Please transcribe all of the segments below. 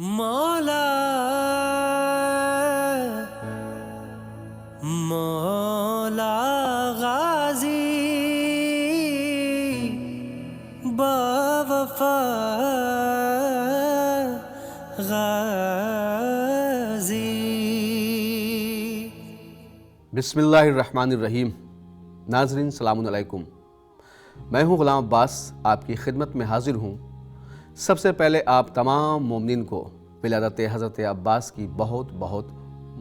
مولا مولا غازی باوفا غازی۔ بسم اللہ الرحمن الرحیم۔ ناظرین سلام علیکم، میں ہوں غلام عباس، آپ کی خدمت میں حاضر ہوں۔ سب سے پہلے آپ تمام مومنین کو ولادت حضرت عباس کی بہت بہت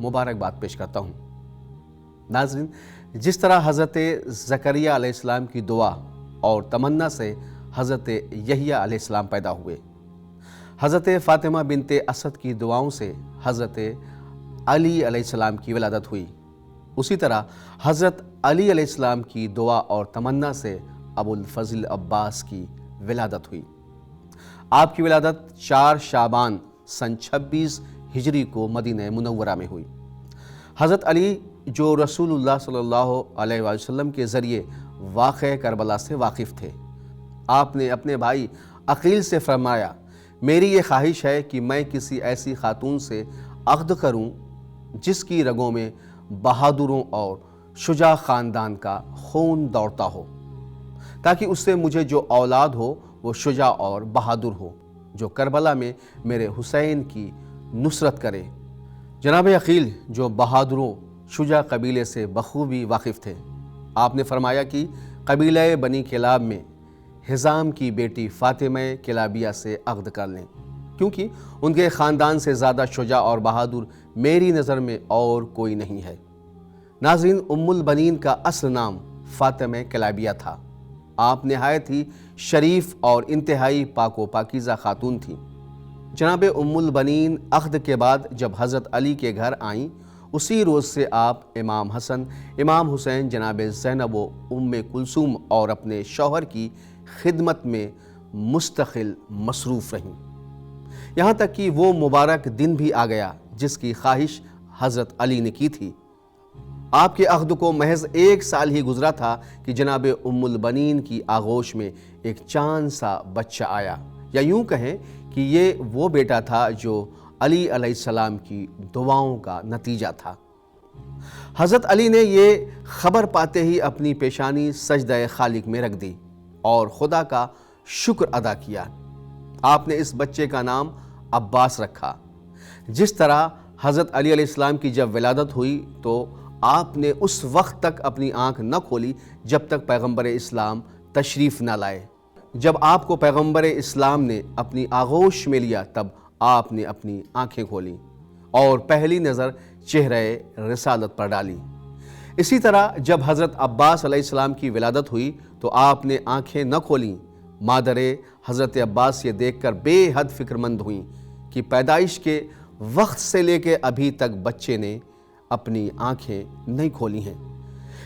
مبارکباد پیش کرتا ہوں۔ ناظرین، جس طرح حضرت زکریا علیہ السلام کی دعا اور تمنا سے حضرت یحییٰ علیہ السلام پیدا ہوئے، حضرت فاطمہ بنت اسد کی دعاؤں سے حضرت علی علیہ السلام کی ولادت ہوئی، اسی طرح حضرت علی علیہ السلام کی دعا اور تمنا سے ابو الفضل عباس کی ولادت ہوئی۔ آپ کی ولادت 4 شعبان سن 26 ہجری کو مدینہ منورہ میں ہوئی۔ حضرت علی جو رسول اللہ صلی اللہ علیہ وآلہ وسلم کے ذریعے واقعہ کربلا سے واقف تھے، آپ نے اپنے بھائی عقیل سے فرمایا، میری یہ خواہش ہے کہ میں کسی ایسی خاتون سے عقد کروں جس کی رگوں میں بہادروں اور شجاع خاندان کا خون دوڑتا ہو، تاکہ اس سے مجھے جو اولاد ہو وہ شجاع اور بہادر ہو، جو کربلا میں میرے حسین کی نصرت کرے۔ جناب عقیل جو بہادروں شجاع قبیلے سے بخوبی واقف تھے، آپ نے فرمایا کہ قبیلہ بنی کلاب میں حزام کی بیٹی فاطمہ کلابیہ سے عقد کر لیں، کیونکہ ان کے خاندان سے زیادہ شجاع اور بہادر میری نظر میں اور کوئی نہیں ہے۔ ناظرین، ام البنین کا اصل نام فاطمہ کلابیہ تھا۔ آپ نہایت ہی شریف اور انتہائی پاک و پاکیزہ خاتون تھیں۔ جناب ام البنین عقد کے بعد جب حضرت علی کے گھر آئیں، اسی روز سے آپ امام حسن، امام حسین، جناب زینب و ام کلثوم اور اپنے شوہر کی خدمت میں مستقل مصروف رہیں، یہاں تک کہ وہ مبارک دن بھی آ گیا جس کی خواہش حضرت علی نے کی تھی۔ آپ کے عقد کو محض 1 سال ہی گزرا تھا کہ جناب ام البنین کی آغوش میں ایک چاند سا بچہ آیا، یا یوں کہیں کہ یہ وہ بیٹا تھا جو علی علیہ السلام کی دعاؤں کا نتیجہ تھا۔ حضرت علی نے یہ خبر پاتے ہی اپنی پیشانی سجدہ خالق میں رکھ دی اور خدا کا شکر ادا کیا۔ آپ نے اس بچے کا نام عباس رکھا۔ جس طرح حضرت علی علیہ السلام کی جب ولادت ہوئی تو آپ نے اس وقت تک اپنی آنکھ نہ کھولی جب تک پیغمبر اسلام تشریف نہ لائے۔ جب آپ کو پیغمبر اسلام نے اپنی آغوش میں لیا تب آپ نے اپنی آنکھیں کھولیں اور پہلی نظر چہرہ رسالت پر ڈالی۔ اسی طرح جب حضرت عباس علیہ السلام کی ولادت ہوئی تو آپ نے آنکھیں نہ کھولیں۔ مادر حضرت عباس یہ دیکھ کر بے حد فکر مند ہوئیں کہ پیدائش کے وقت سے لے کے ابھی تک بچے نے اپنی آنکھیں نہیں کھولی ہیں۔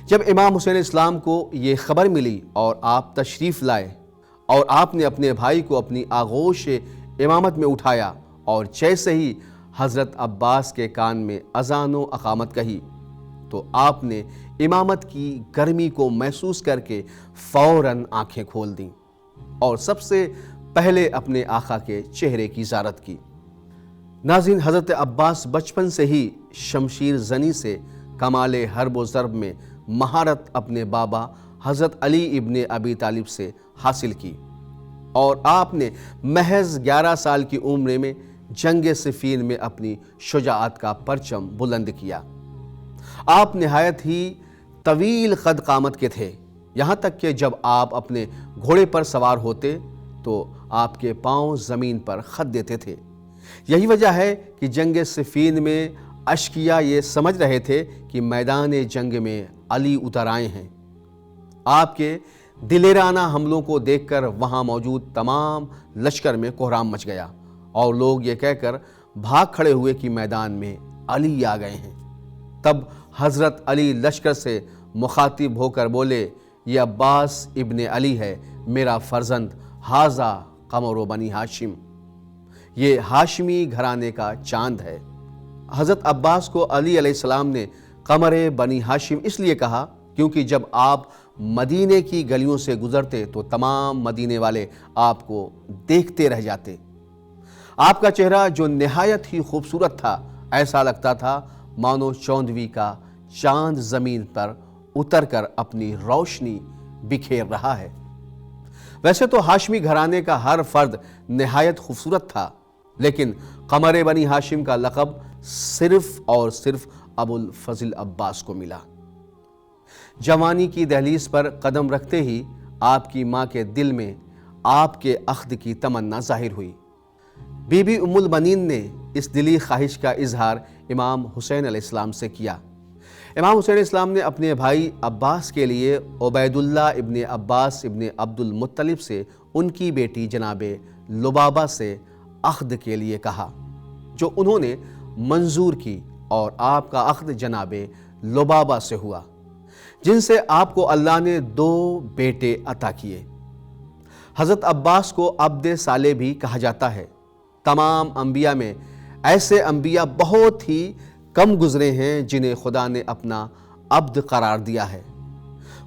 جب امام حسین اسلام کو یہ خبر ملی اور آپ تشریف لائے اور آپ نے اپنے بھائی کو اپنی آغوش امامت میں اٹھایا اور جیسے ہی حضرت عباس کے کان میں اذان و اقامت کہی تو آپ نے امامت کی گرمی کو محسوس کر کے فوراً آنکھیں کھول دیں اور سب سے پہلے اپنے آقا کے چہرے کی زیارت کی۔ ناظرین، حضرت عباس بچپن سے ہی شمشیر زنی سے کمال حرب و ضرب میں مہارت اپنے بابا حضرت علی ابن ابی طالب سے حاصل کی، اور آپ نے محض 11 سال کی عمر میں جنگ صفین میں اپنی شجاعت کا پرچم بلند کیا۔ آپ نہایت ہی طویل قد قامت کے تھے، یہاں تک کہ جب آپ اپنے گھوڑے پر سوار ہوتے تو آپ کے پاؤں زمین پر خط دیتے تھے۔ یہی وجہ ہے کہ جنگ صفین میں اشقیاء یہ سمجھ رہے تھے کہ میدان جنگ میں علی اتر آئے ہیں۔ آپ کے دلیرانہ حملوں کو دیکھ کر وہاں موجود تمام لشکر میں کوہرام مچ گیا اور لوگ یہ کہہ کر بھاگ کھڑے ہوئے کہ میدان میں علی آ گئے ہیں۔ تب حضرت علی لشکر سے مخاطب ہو کر بولے، یہ عباس ابن علی ہے، میرا فرزند، ھذا قمر بنی ہاشم، یہ ہاشمی گھرانے کا چاند ہے۔ حضرت عباس کو علی علیہ السلام نے قمر بنی ہاشم اس لیے کہا کیونکہ جب آپ مدینے کی گلیوں سے گزرتے تو تمام مدینے والے آپ کو دیکھتے رہ جاتے۔ آپ کا چہرہ جو نہایت ہی خوبصورت تھا، ایسا لگتا تھا مانو 14ویں کا چاند زمین پر اتر کر اپنی روشنی بکھیر رہا ہے۔ ویسے تو ہاشمی گھرانے کا ہر فرد نہایت خوبصورت تھا، لیکن قمر بنی ہاشم کا لقب صرف اور صرف ابو الفضل عباس کو ملا۔ جوانی کی دہلیز پر قدم رکھتے ہی آپ کی ماں کے دل میں آپ کے عقد کی تمنا ظاہر ہوئی۔ بی بی ام البنین نے اس دلی خواہش کا اظہار امام حسین علیہ السلام سے کیا۔ امام حسین علیہ السلام نے اپنے بھائی عباس کے لیے عبید اللہ ابن عباس ابن عبد المطلب سے ان کی بیٹی جناب لبابہ سے عقد کے لیے کہا، جو انہوں نے منظور کی، اور آپ کا عقد جناب لبابہ سے ہوا، جن سے آپ کو اللہ نے 2 بیٹے عطا کیے۔ حضرت عباس کو عبد صالح بھی کہا جاتا ہے۔ تمام انبیاء میں ایسے انبیاء بہت ہی کم گزرے ہیں جنہیں خدا نے اپنا عبد قرار دیا ہے۔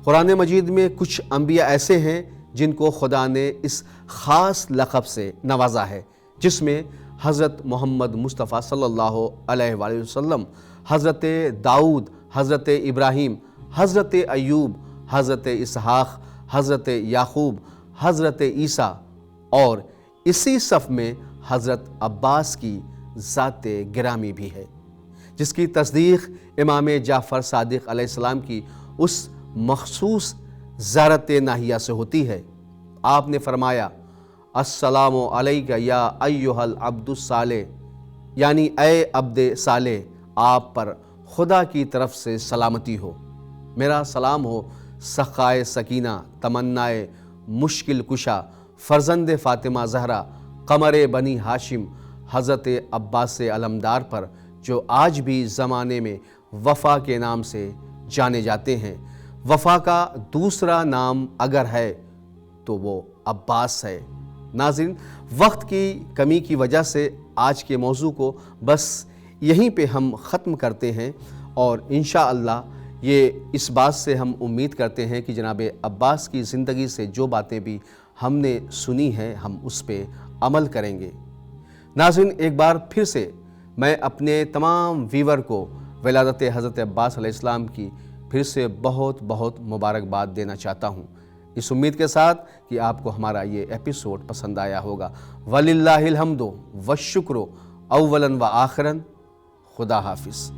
قرآن مجید میں کچھ انبیاء ایسے ہیں جن کو خدا نے اس خاص لقب سے نوازا ہے، جس میں حضرت محمد مصطفیٰ صلی اللہ علیہ وآلہ وسلم، حضرت داؤد، حضرت ابراہیم، حضرت ایوب، حضرت اسحاق، حضرت یعقوب، حضرت عیسیٰ، اور اسی صف میں حضرت عباس کی ذات گرامی بھی ہے، جس کی تصدیق امام جعفر صادق علیہ السلام کی اس مخصوص زیارت ناہیہ سے ہوتی ہے۔ آپ نے فرمایا، السلام علیک یا ایھا العبد الصالح، یعنی اے عبد صالح، آپ پر خدا کی طرف سے سلامتی ہو۔ میرا سلام ہو سخائے سکینہ، تمنائے مشکل کشا، فرزند فاطمہ زہرا، قمر بنی ہاشم حضرت عباس علمدار پر، جو آج بھی زمانے میں وفا کے نام سے جانے جاتے ہیں۔ وفا کا دوسرا نام اگر ہے تو وہ عباس ہے۔ ناظرین، وقت کی کمی کی وجہ سے آج کے موضوع کو بس یہیں پہ ہم ختم کرتے ہیں، اور انشاءاللہ یہ اس بات سے ہم امید کرتے ہیں کہ جناب عباس کی زندگی سے جو باتیں بھی ہم نے سنی ہیں ہم اس پہ عمل کریں گے۔ ناظرین، ایک بار پھر سے میں اپنے تمام ویور کو ولادت حضرت عباس علیہ السلام کی پھر سے بہت بہت مبارکباد دینا چاہتا ہوں، اس امید کے ساتھ کہ آپ کو ہمارا یہ ایپیسوڈ پسند آیا ہوگا۔ وَلِلَّهِ الْحَمْدُ وَالشُّكْرُ أَوَّلًا وَآخِرًا۔ خدا حافظ۔